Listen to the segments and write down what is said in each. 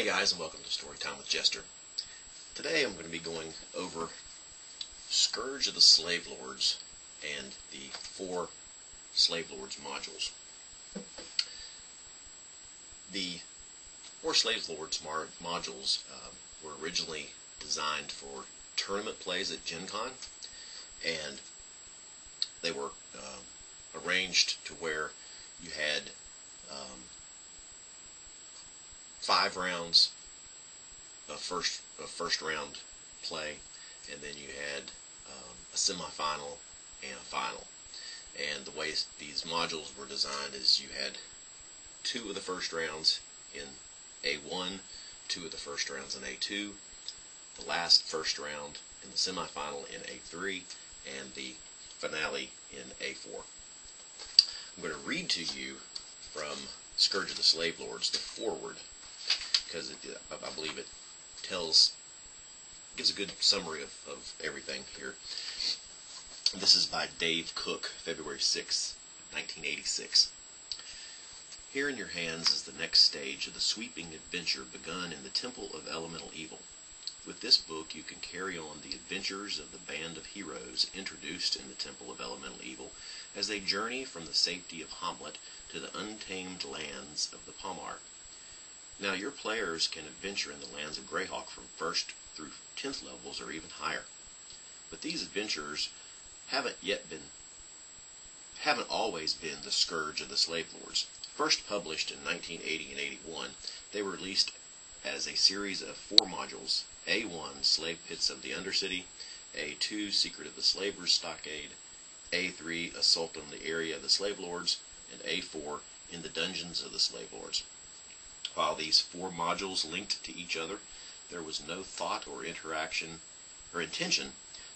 Hey guys, and welcome to Storytime with Jester. Today I'm going to be going over Scourge of the Slavelords and the 4 Slavelords modules. The 4 Slavelords modules were originally designed for tournament plays at Gen Con, and they were arranged to where you had 5 rounds of first round play, and then you had a semifinal and a final. And the way these modules were designed is you had 2 of the first rounds in A1, 2 of the first rounds in A2, the last first round in the semifinal in A3, and the finale in A4. I'm going to read to you from Scourge of the Slavelords, the foreword, because I believe it gives a good summary of everything here. This is by Dave Cook, February 6, 1986. Here in your hands is the next stage of the sweeping adventure begun in the Temple of Elemental Evil. With this book you can carry on the adventures of the band of heroes introduced in the Temple of Elemental Evil as they journey from the safety of Hamlet to the untamed lands of the Palmar. Now your players can adventure in the lands of Greyhawk from 1st through 10th levels or even higher. But these adventures haven't always been the Scourge of the Slavelords. First published in 1980 and 81, they were released as a series of 4 modules: A1, Slave Pits of the Undercity; A2, Secret of the Slavers Stockade; A3, Assault on the Area of the Slavelords; and A4, In the Dungeons of the Slavelords. While these 4 modules linked to each other, there was no thought or intention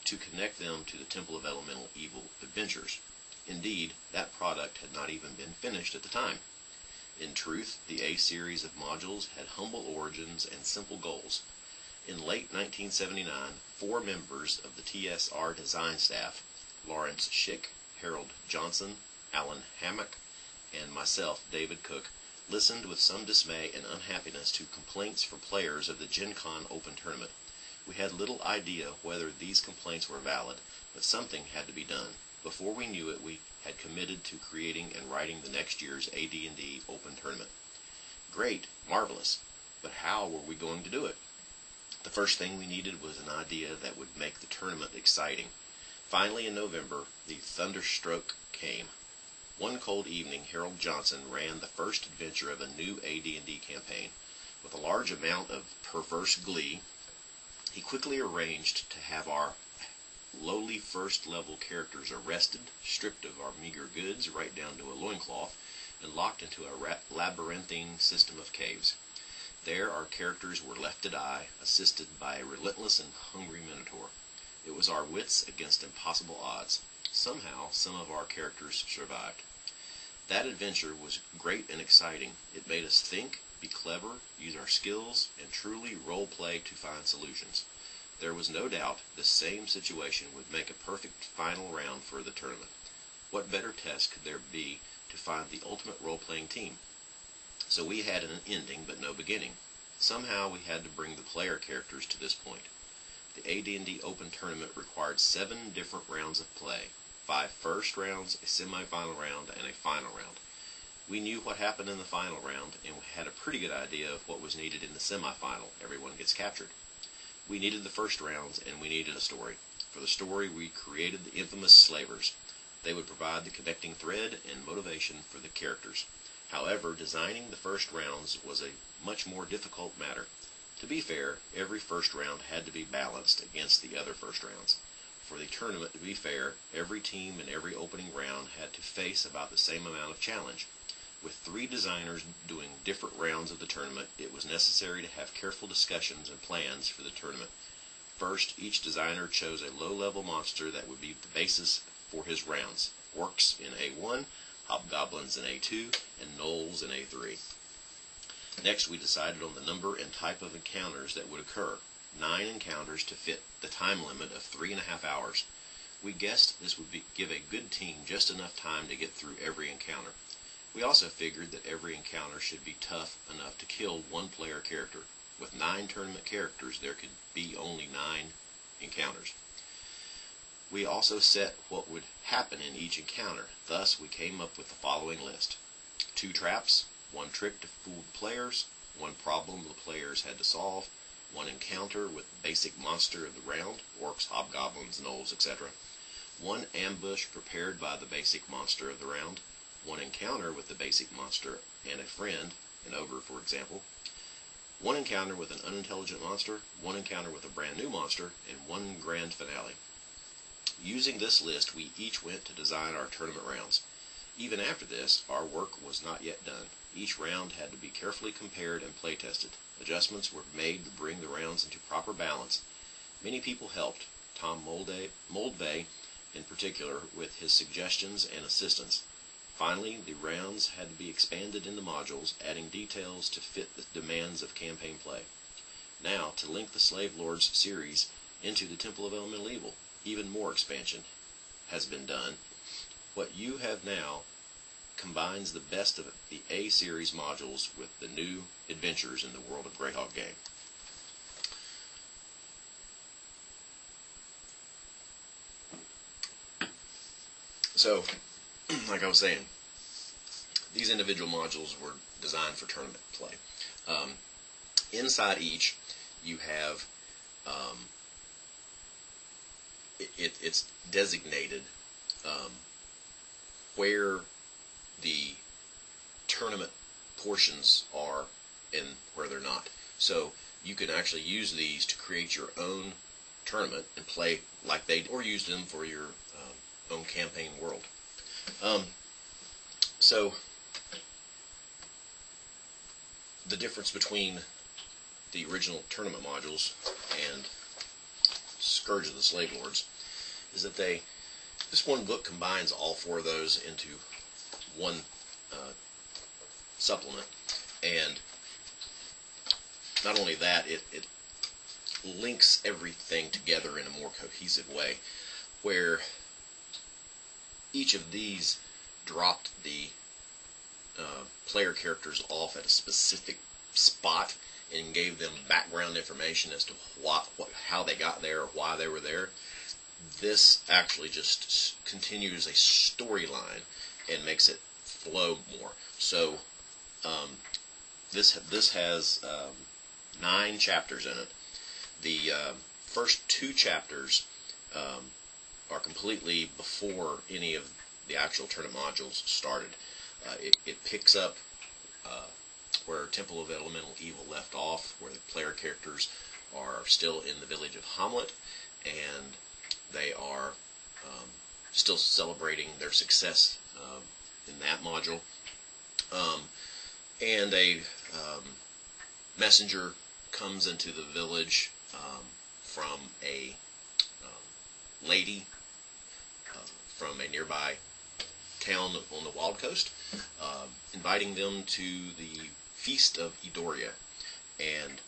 to connect them to the Temple of Elemental Evil adventures. Indeed, that product had not even been finished at the time. In truth, the A series of modules had humble origins and simple goals. In late 1979, 4 members of the TSR design staff, Lawrence Schick, Harold Johnson, Alan Hammock, and myself, David Cook, listened with some dismay and unhappiness to complaints from players of the Gen Con Open Tournament. We had little idea whether these complaints were valid, but something had to be done. Before we knew it, we had committed to creating and writing the next year's AD&D Open Tournament. Great, marvelous, but how were we going to do it? The first thing we needed was an idea that would make the tournament exciting. Finally, in November, the thunderstroke came. One cold evening, Harold Johnson ran the first adventure of a new AD&D campaign. With a large amount of perverse glee, he quickly arranged to have our lowly first-level characters arrested, stripped of our meager goods right down to a loincloth, and locked into a labyrinthine system of caves. There our characters were left to die, assisted by a relentless and hungry minotaur. It was our wits against impossible odds. Somehow, some of our characters survived. That adventure was great and exciting. It made us think, be clever, use our skills, and truly role-play to find solutions. There was no doubt this same situation would make a perfect final round for the tournament. What better test could there be to find the ultimate role-playing team? So we had an ending but no beginning. Somehow we had to bring the player characters to this point. The AD&D Open Tournament required 7 different rounds of play: 5 first rounds, a semi-final round, and a final round. We knew what happened in the final round, and we had a pretty good idea of what was needed in the semi-final. Everyone gets captured. We needed the first rounds, and we needed a story. For the story, we created the infamous Slavers. They would provide the connecting thread and motivation for the characters. However, designing the first rounds was a much more difficult matter. To be fair, every first round had to be balanced against the other first rounds. For the tournament to be fair, every team in every opening round had to face about the same amount of challenge. With 3 designers doing different rounds of the tournament, it was necessary to have careful discussions and plans for the tournament. First, each designer chose a low-level monster that would be the basis for his rounds: orcs in A1, hobgoblins in A2, and gnolls in A3. Next, we decided on the number and type of encounters that would occur: 9 encounters to fit the time limit of 3.5 hours. We guessed this would give a good team just enough time to get through every encounter. We also figured that every encounter should be tough enough to kill one player character. with 9 tournament characters, there could be only 9 encounters. We also set what would happen in each encounter. Thus, we came up with the following list: 2 traps, 1 trick to fool the players, 1 problem the players had to solve, 1 encounter with the basic monster of the round, orcs, hobgoblins, gnolls, etc., 1 ambush prepared by the basic monster of the round, 1 encounter with the basic monster and a friend, an ogre for example, 1 encounter with an unintelligent monster, 1 encounter with a brand new monster, and 1 grand finale. Using this list, we each went to design our tournament rounds. Even after this, our work was not yet done. Each round had to be carefully compared and play-tested. Adjustments were made to bring the rounds into proper balance. Many people helped, Tom Moldvay in particular, with his suggestions and assistance. Finally, the rounds had to be expanded into modules, adding details to fit the demands of campaign play. Now, to link the Slavelords series into the Temple of Elemental Evil, even more expansion has been done. What you have now combines the best of the A series modules with the new adventures in the world of Greyhawk game. So, like I was saying, these individual modules were designed for tournament play. Inside each, you have it's designated where the tournament portions are and where they're not. So you can actually use these to create your own tournament and play like they, or use them for your own campaign world. So the difference between the original tournament modules and Scourge of the Slavelords is that this one book combines all 4 of those into one supplement, and not only that, it links everything together in a more cohesive way, where each of these dropped the player characters off at a specific spot and gave them background information as to how they got there or why they were there. This actually just continues a storyline and makes it flow more. So this has 9 chapters in it. The first 2 chapters are completely before any of the actual tournament modules started. It picks up where Temple of Elemental Evil left off, where the player characters are still in the village of Hamlet, and they are still celebrating their success in that module. And a messenger comes into the village from a lady from a nearby town on the Wild Coast, inviting them to the Feast of Edoria, and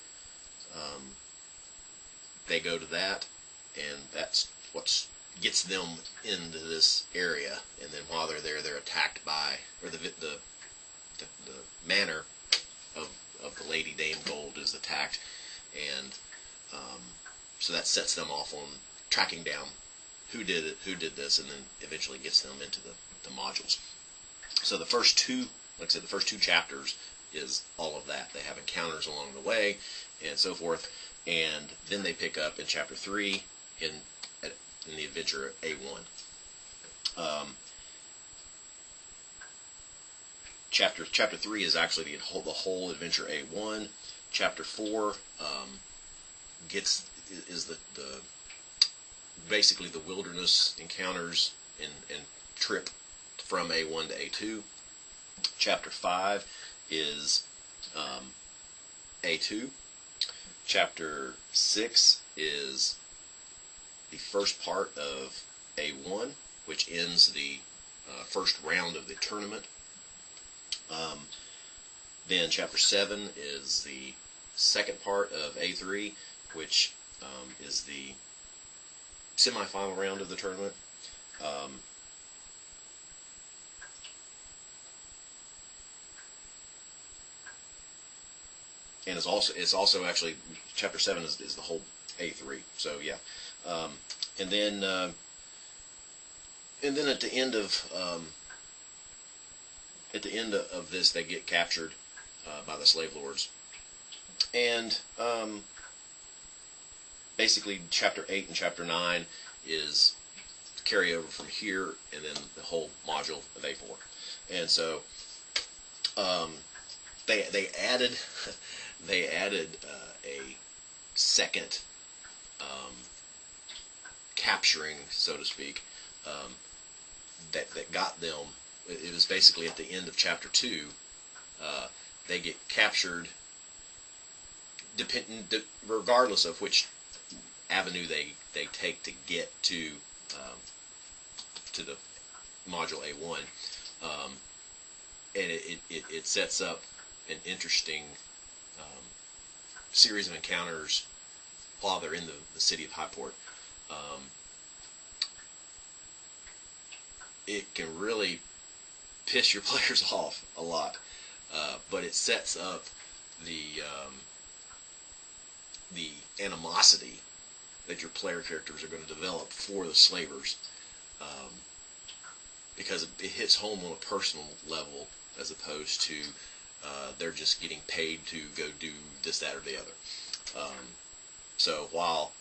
they go to that, and that's what gets them into this area. And then while they're there, they're attacked by, or the manor of the Lady Dame Gold is attacked, and so that sets them off on tracking down who did this, and then eventually gets them into the modules. So the first 2, like I said, the first 2 chapters is all of that. They have encounters along the way and so forth, and then they pick up in chapter 3 in the adventure A1. Chapter 3 is actually the whole adventure A1. Chapter 4 is the basically the wilderness encounters and trip from A1 to A2. Chapter 5 is A2. Chapter 6 is the first part of A1, which ends the first round of the tournament. Then Chapter 7 is the second part of A3, which is the semi-final round of the tournament. and it's also actually chapter 7 is the whole A3. So yeah, and then at the end of this, they get captured by the Slavelords, and basically chapter 8 and chapter 9 is carryover from here, and then the whole module of A4. And so they added a second capturing, so to speak, that got them. It was basically at the end of chapter 2. They get captured, regardless of which avenue they take to get to the module A1, and it sets up an interesting series of encounters while they're in the city of Highport. It can really piss your players off a lot, but it sets up the animosity that your player characters are going to develop for the slavers, because it hits home on a personal level as opposed to they're just getting paid to go do this, that, or the other. So while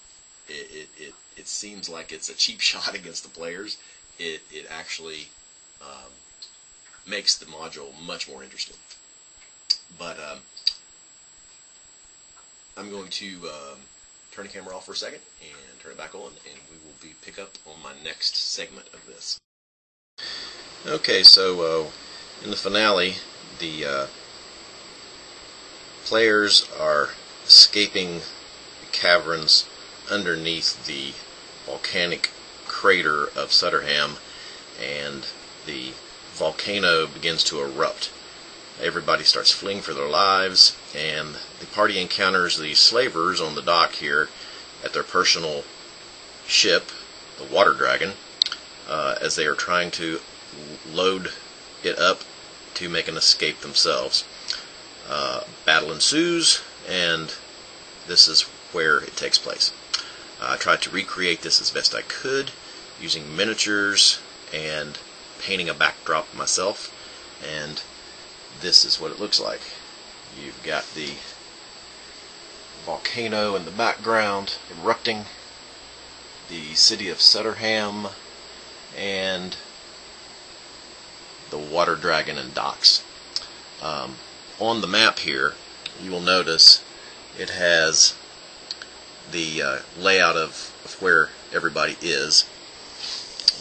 it seems like it's a cheap shot against the players, it actually makes the module much more interesting. But I'm going to turn the camera off for a second and turn it back on, and we will pick up on my next segment of this. Okay, so in the finale, the players are escaping the caverns underneath the volcanic crater of Sutterham, and the volcano begins to erupt. Everybody starts fleeing for their lives, and the party encounters the slavers on the dock here at their personal ship, the Water Dragon, as they are trying to load it up to make an escape themselves. Battle ensues, and this is where it takes place. I tried to recreate this as best I could, using miniatures and painting a backdrop myself, and this is what it looks like. You've got the volcano in the background erupting, the city of Sutterham, and the Water Dragon and docks. On the map here, you will notice it has the layout of where everybody is.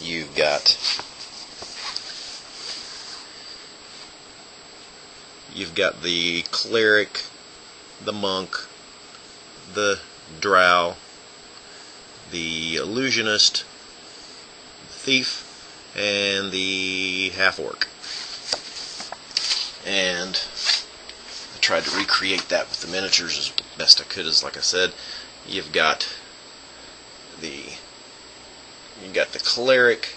You've got the cleric, the monk, the drow, the illusionist, the thief, and the half-orc. And I tried to recreate that with the miniatures as best I could. As like I said, you've got the cleric,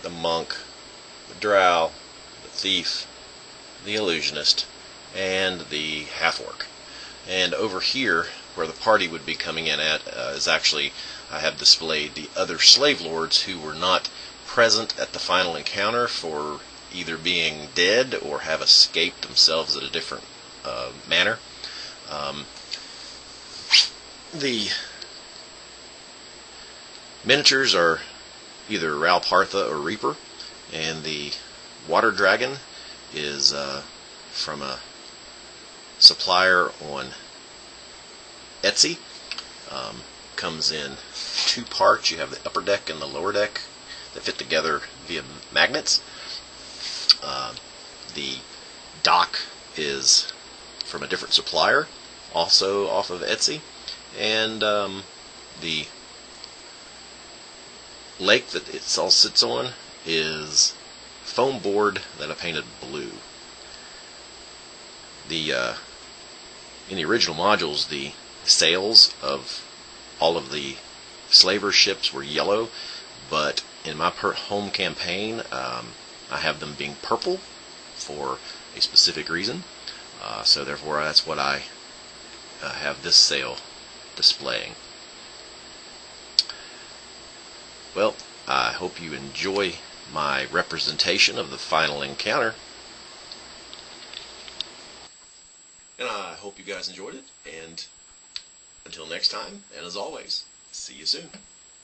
the monk, the drow, the thief, the illusionist, and the half-orc. And over here, where the party would be coming in at, is actually, I have displayed the other Slavelords who were not present at the final encounter for either being dead or have escaped themselves at a different manner. The miniatures are either Ralpartha or Reaper, and the Water Dragon is from a supplier on Etsy. Comes in two parts. You have the upper deck and the lower deck that fit together via magnets. The dock is from a different supplier, also off of Etsy, and the lake that it all sits on is foam board that I painted blue. In the original modules, the sails of all of the slaver ships were yellow, but in my home campaign, I have them being purple for a specific reason. So therefore, that's what I have this sail displaying. Well, I hope you enjoy my representation of the final encounter, and I hope you guys enjoyed it, and until next time, and as always, see you soon.